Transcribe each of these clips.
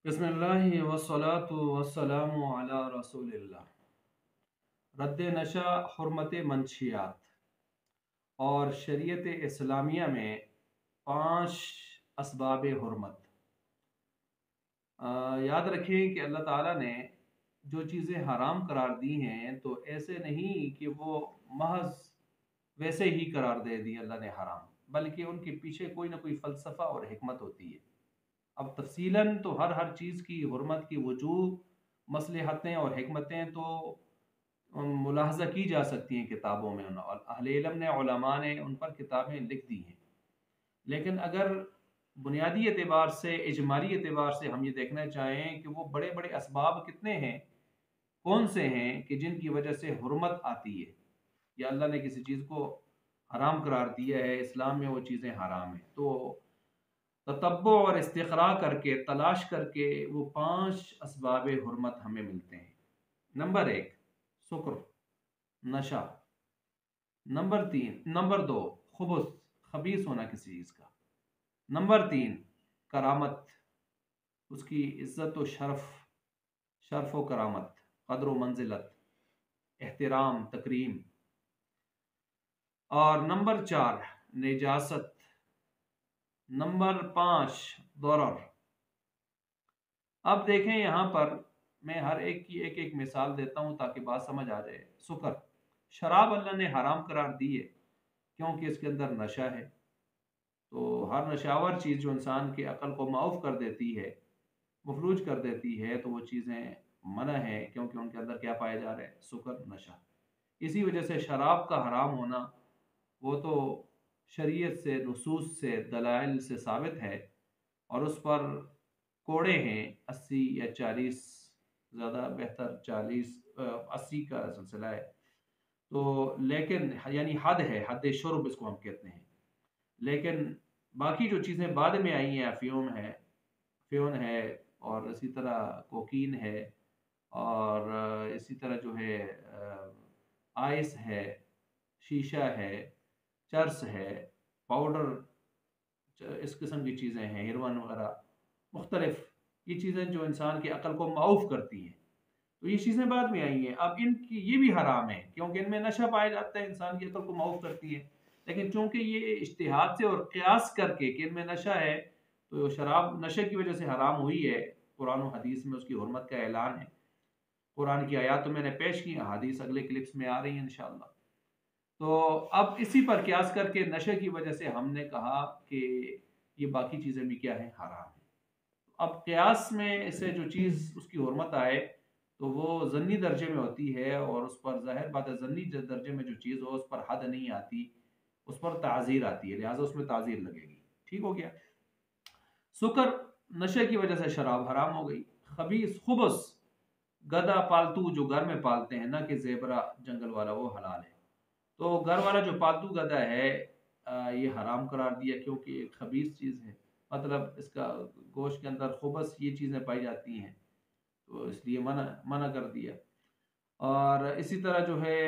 بسم اللہ والصلاة والسلام علی رسول اللہ۔ رد نشہ حرمت منشیات اور شریعت اسلامیہ میں 5 اسباب حرمت۔ یاد رکھیں کہ اللہ تعالیٰ نے جو چیزیں حرام قرار دی ہیں تو ایسے نہیں کہ وہ محض ویسے ہی قرار دے دی اللہ نے حرام، بلکہ ان کے پیچھے کوئی نہ کوئی فلسفہ اور حکمت ہوتی ہے۔ اب تفصیلاً تو ہر چیز کی حرمت کی وجوہ، مصلحتیں اور حکمتیں تو ملاحظہ کی جا سکتی ہیں کتابوں میں، اہل علم نے، علماء نے ان پر کتابیں لکھ دی ہیں۔ لیکن اگر بنیادی اعتبار سے، اجمالی اعتبار سے ہم یہ دیکھنا چاہیں کہ وہ بڑے بڑے اسباب کتنے ہیں، کون سے ہیں کہ جن کی وجہ سے حرمت آتی ہے یا اللہ نے کسی چیز کو حرام قرار دیا ہے، اسلام میں وہ چیزیں حرام ہیں، تو تتبع اور استقراء کر کے، تلاش کر کے وہ 5 اسباب حرمت ہمیں ملتے ہیں۔ نمبر 1 سکر، نشہ۔ نمبر 2 خبث، خبیث ہونا کسی چیز کا۔ نمبر 3 کرامت، اس کی عزت و شرف و کرامت، قدر و منزلت، احترام، تکریم۔ اور نمبر 4 نجاست۔ نمبر 5 ضرر۔ اب دیکھیں یہاں پر میں ہر ایک کی ایک مثال دیتا ہوں تاکہ بات سمجھ آ جائے۔ سکر، شراب اللہ نے حرام قرار دی ہے کیونکہ اس کے اندر نشہ ہے، تو ہر نشاور چیز جو انسان کی عقل کو معاف کر دیتی ہے، مفلوج کر دیتی ہے، تو وہ چیزیں منع ہیں کیونکہ ان کے اندر کیا پایا جا رہا ہے؟ سکر، نشہ۔ اسی وجہ سے شراب کا حرام ہونا وہ تو شریعت سے، نصوص سے، دلائل سے ثابت ہے، اور اس پر کوڑے ہیں 80 یا 40، زیادہ بہتر 40، 80 کا سلسلہ ہے، تو لیکن یعنی حد ہے، حد شرب اس کو ہم کہتے ہیں۔ لیکن باقی جو چیزیں بعد میں آئی ہیں، فیون ہے، اور اسی طرح کوکین ہے، اور اسی طرح جو ہے آئس ہے، شیشہ ہے، چرس ہے، پاؤڈر، اس قسم کی چیزیں ہیں، ہیروئن وغیرہ، مختلف یہ چیزیں جو انسان کی عقل کو معاف کرتی ہیں، تو یہ چیزیں بعد میں آئی ہیں۔ اب ان کی یہ بھی حرام ہے کیونکہ ان میں نشہ پایا جاتا ہے، انسان کی عقل کو معاف کرتی ہے، لیکن چونکہ یہ اجتہاد سے اور قیاس کر کے کہ ان میں نشہ ہے، تو شراب نشے کی وجہ سے حرام ہوئی ہے۔ قرآن و حدیث میں اس کی حرمت کا اعلان ہے، قرآن کی آیات تو میں نے پیش کی، حدیث اگلے کلپس میں آ رہی ہیں انشاءاللہ۔ تو اب اسی پر قیاس کر کے نشے کی وجہ سے ہم نے کہا کہ یہ باقی چیزیں بھی کیا ہیں؟ حرام ہیں۔ اب قیاس میں اسے جو چیز اس کی حرمت آئے تو وہ ظنی درجے میں ہوتی ہے، اور اس پر ظاہر بات ہے ظنی درجے میں جو چیز ہو اس پر حد نہیں آتی، اس پر تعزیر آتی ہے، لہٰذا اس میں تعزیر لگے گی۔ ٹھیک ہو گیا؟ سکر، نشے کی وجہ سے شراب حرام ہو گئی۔ خبث، گدھا پالتو جو گھر میں پالتے ہیں، نہ کہ زیبرا جنگل والا، وہ حلال ہے۔ تو گھر والا جو پالتو گدھا ہے یہ حرام قرار دیا کیونکہ ایک خبیث چیز ہے، مطلب اس کا گوشت کے اندر خبث یہ چیزیں پائی جاتی ہیں، تو اس لیے منع کر دیا۔ اور اسی طرح جو ہے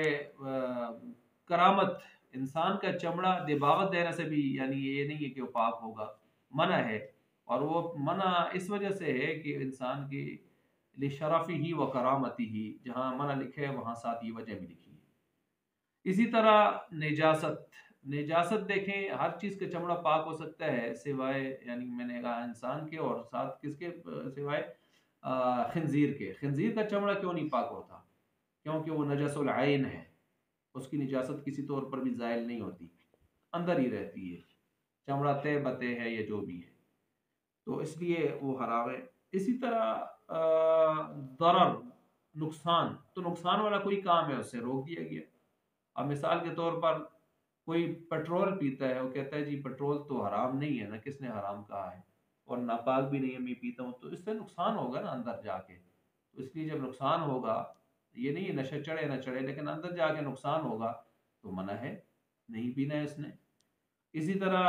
کرامت، انسان کا چمڑا دباغت دینے سے بھی یعنی یہ نہیں ہے کہ وہ پاک ہوگا، منع ہے، اور وہ منع اس وجہ سے ہے کہ انسان کی لشرفی ہی و کرامتی ہی، جہاں منع لکھے وہاں ساتھ یہ وجہ بھی لکھی ہے۔ اسی طرح نجاست دیکھیں، ہر چیز کا چمڑا پاک ہو سکتا ہے سوائے، یعنی میں نے کہا انسان کے، اور ساتھ کس کے سوائے؟ خنزیر کے۔ خنزیر کا چمڑا کیوں نہیں پاک ہوتا؟ کیونکہ وہ نجس العین ہے، اس کی نجاست کسی طور پر بھی زائل نہیں ہوتی، اندر ہی رہتی ہے، چمڑا طے بتے ہے یا جو بھی ہے، تو اس لیے وہ حرام ہے۔ اسی طرح ضرر، نقصان، تو نقصان والا کوئی کام ہے اسے روک دیا گیا۔ اب مثال کے طور پر کوئی پیٹرول پیتا ہے، وہ کہتا ہے جی پیٹرول تو حرام نہیں ہے نا، کس نے حرام کہا ہے، اور ناپاک بھی نہیں ہے، میں پیتا ہوں، تو اس سے نقصان ہوگا نا اندر جا کے، تو اس لیے جب نقصان ہوگا، یہ نہیں ہے نشہ چڑھے نہ چڑھے، لیکن اندر جا کے نقصان ہوگا تو منع ہے، نہیں پینا ہے اس نے۔ اسی طرح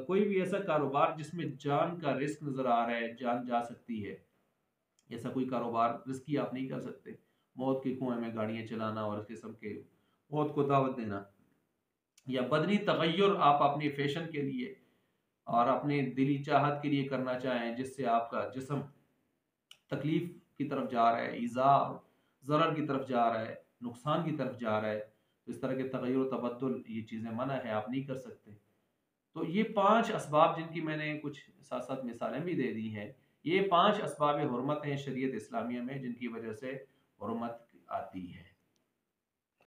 کوئی بھی ایسا کاروبار جس میں جان کا رسک نظر آ رہا ہے، جان جا سکتی ہے، ایسا کوئی کاروبار رسکی آپ نہیں کر سکتے، موت کے کنویں میں گاڑیاں چلانا اور اس قسم کے موت کو دعوت دینا، یا بدنی تغیر آپ اپنی فیشن کے لیے اور اپنی دلی چاہت کے لیے کرنا چاہیں، جس سے آپ کا جسم تکلیف کی طرف جا رہا ہے، ایذا ضرر کی طرف جا رہا ہے، نقصان کی طرف جا رہا ہے، تو اس طرح کے تغیر و تبدل یہ چیزیں منع ہے، آپ نہیں کر سکتے۔ تو یہ 5 اسباب جن کی میں نے کچھ ساتھ ساتھ مثالیں بھی دے دی ہیں، یہ 5 اسباب حرمت ہیں شریعت اسلامیہ میں جن کی وجہ سے حرمت آتی ہے۔